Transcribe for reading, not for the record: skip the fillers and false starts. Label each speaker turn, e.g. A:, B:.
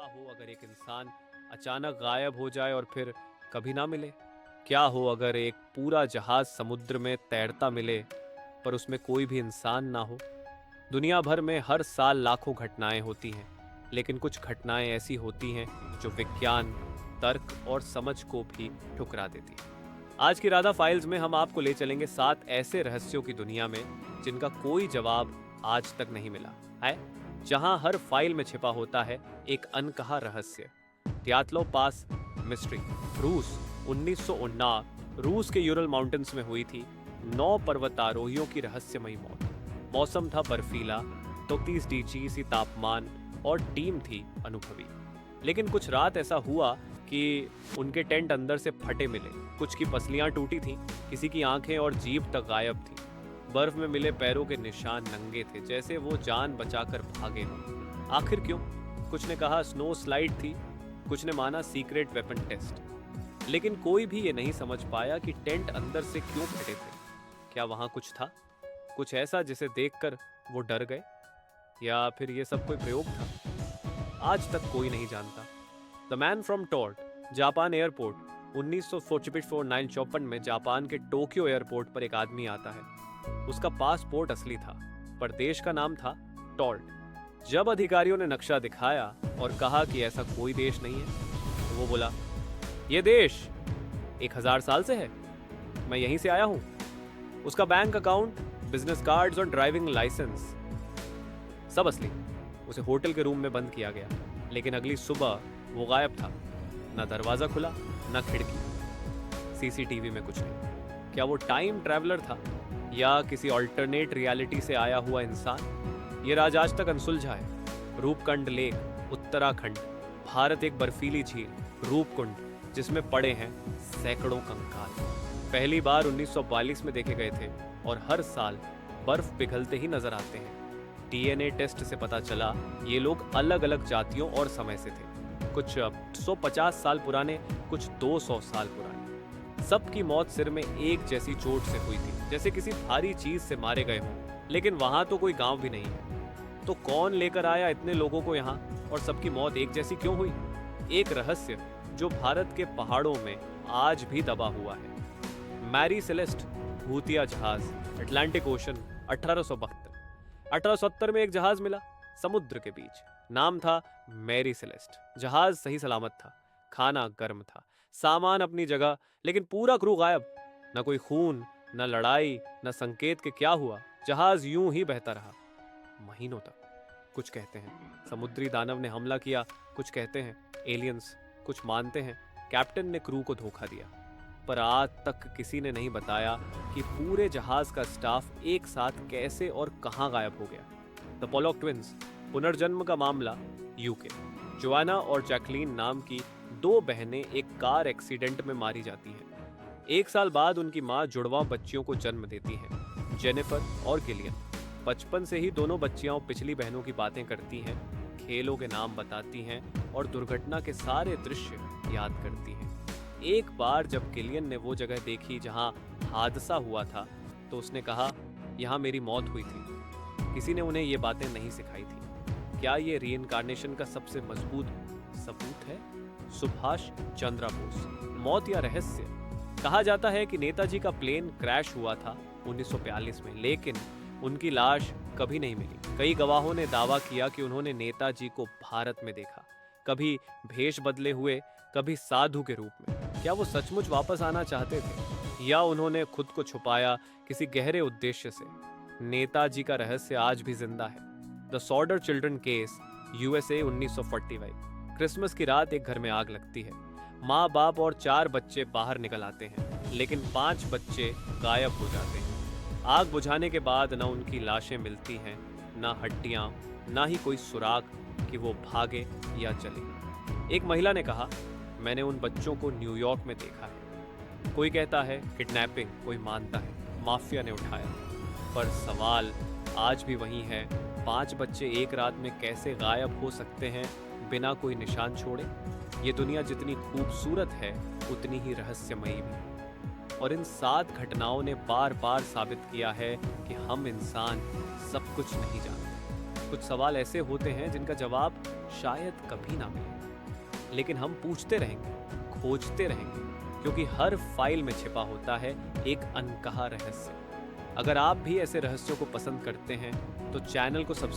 A: हो अगर एक इंसान अचानक गायब हो जाए और फिर कभी ना मिले? क्या हो अगर एक पूरा जहाज समुद्र में तैरता मिले पर उसमें कोई भी इंसान ना हो? दुनिया भर में हर साल लाखों घटनाएं होती हैं, लेकिन कुछ घटनाएं ऐसी होती हैं जो विज्ञान, तर्क और समझ को भी ठुकरा देती हैं। आज की राधा फाइल्स में हम आपको ले चलेंगे 7 ऐसे रहस्यों की दुनिया में जिनका कोई जवाब आज तक नहीं मिला है, जहां हर फाइल में छिपा होता है एक अनकहा रहस्य। त्यातलो पास मिस्ट्री। रूस 1919 रूस के यूरल माउंटेन्स में हुई थी 9 पर्वतारोहियों की रहस्यमयी मौत। मौसम था बर्फीला, 33 डिग्री सी तापमान और टीम थी अनुभवी। लेकिन कुछ रात ऐसा हुआ कि उनके टेंट अंदर से फटे मिले, कुछ की पसलियां टूटी थीं, किसी की आंखें और जीभ तक गायब थी। बर्फ में मिले पैरों के निशान नंगे थे, जैसे वो जान बचाकर भागे हों। आखिर क्यों? कुछ ने कहा स्नो स्लाइड थी, कुछ ने माना सीक्रेट वेपन टेस्ट। लेकिन कोई भी ये नहीं समझ पाया कि टेंट अंदर से क्यों फटे थे। क्या वहां कुछ था, कुछ ऐसा जिसे देखकर वो डर गए, या फिर ये सब कोई प्रयोग था? आज तक कोई नहीं जानता। The man from tort, Japan airport. 1954 में जापान के टोक्यो एयरपोर्ट पर एक आदमी आता है। उसका पासपोर्ट असली था, पर देश का नाम था टॉर्ट। जब अधिकारियों ने नक्शा दिखाया और कहा कि ऐसा कोई देश नहीं है, तो वो बोला, ये देश 1000 साल से है, मैं यहीं से आया हूं। उसका बैंक अकाउंट, बिजनेस कार्ड्स और ड्राइविंग लाइसेंस सब असली। उसे होटल के रूम में बंद किया गया, लेकिन अगली सुबह वो गायब था। ना दरवाजा खुला, ना खिड़की। सीसीटीवी में कुछ नहीं। क्या वो टाइम ट्रैवलर था या किसी अल्टरनेट रियलिटी से आया हुआ इंसान? ये राज आज तक अनसुलझा है। रूपकुंड लेक, उत्तराखंड। भारत एक बर्फीली झील, रूपकुंड, जिसमें पड़े हैं सैकड़ों कंकाल। पहली बार 1942 में देखे गए थे और हर साल बर्फ पिघलते ही नजर आते हैं। डीएनए टेस्ट से पता चला ये लोग अलग अलग जातियों और समय से थे। कुछ 150 साल पुराने, कुछ 200 साल पुराने। सबकी मौत सिर में एक जैसी चोट से हुई थी, जैसे किसी भारी चीज से मारे गए हों। लेकिन वहां तो कोई गांव भी नहीं है। तो कौन लेकर आया इतने लोगों को यहाँ, और सबकी मौत एक जैसी क्यों हुई? एक रहस्य जो भारत के पहाड़ों में आज भी दबा हुआ है। मैरी सेलेस्ट भूतिया जहाज, अटलांटिक ओशन। 1870 में एक जहाज मिला समुद्र के बीच। नाम था मैरी सेलेस्ट। जहाज सही सलामत था, खाना गर्म था, सामान अपनी जगह, लेकिन पूरा क्रू गायब। न कोई खून, न लड़ाई, न संकेत कि क्या हुआ। जहाज यूं ही बहता रहा महीनों तक। कुछ कहते हैं समुद्री दानव ने हमला किया, कुछ कहते हैं एलियंस, कुछ मानते हैं कैप्टन ने क्रू को धोखा दिया। पर आज तक किसी ने नहीं बताया कि पूरे जहाज का स्टाफ एक साथ कैसे और कहां गायब हो गया। द पोलॉक ट्विंस, पुनर्जन्म का मामला, यूके। जोआना और जैकलीन नाम की 2 बहनें एक कार एक्सीडेंट में मारी जाती हैं। 1 साल बाद उनकी मां जुड़वा बच्चियों को जन्म देती हैं, जेनिफर और गिलियन। बचपन से ही दोनों बच्चियां पिछली बहनों की बातें करती हैं, खेलों के नाम बताती हैं और दुर्घटना के सारे दृश्य याद करती हैं। एक बार जब गिलियन ने वो जगह देखी जहां हादसा हुआ था, तो उसने कहा, यहाँ मेरी मौत हुई थी। किसी ने उन्हें ये बातें नहीं सिखाई थी। क्या ये रीइंकार्नेशन का सबसे मजबूत सबूत है? सुभाष चंद्र बोस, मौत या रहस्य। कहा जाता है कि नेताजी का प्लेन क्रैश हुआ था 1942 में, लेकिन उनकी लाश कभी नहीं मिली। कई गवाहों ने दावा किया कि उन्होंने नेताजी को भारत में देखा, कभी भेष बदले हुए, कभी साधु के रूप में। क्या वो सचमुच वापस आना चाहते थे, या उन्होंने खुद को छुपाया किसी गहरे उद्देश्य से? नेताजी का रहस्य आज भी जिंदा है। The Sodder children case, USA 1945। Christmas की रात एक घर में आग लगती है। माँ बाप और 4 बच्चे बाहर निकल आते हैं, लेकिन 5 बच्चे गायब हो जाते हैं। आग बुझाने के बाद न उनकी लाशें मिलती हैं, न हड्डियां, न ही कोई सुराग कि वो भागे या चले। एक महिला ने कहा, मैंने उन बच्चों को न्यूयॉर्क में देखा है। कोई कहता है किडनैपिंग, कोई मानता है माफिया ने उठाया। पर सवाल आज भी वही है, 5 बच्चे एक रात में कैसे गायब हो सकते हैं बिना कोई निशान छोड़े? ये दुनिया जितनी खूबसूरत है उतनी ही रहस्यमयी भी। और इन 7 घटनाओं ने बार बार साबित किया है कि हम इंसान सब कुछ नहीं जानते। कुछ सवाल ऐसे होते हैं जिनका जवाब शायद कभी ना मिले, लेकिन हम पूछते रहेंगे, खोजते रहेंगे, क्योंकि हर फाइल में छिपा होता है एक अनकहा रहस्य। अगर आप भी ऐसे रहस्यों को पसंद करते हैं तो चैनल को सब्सक्राइब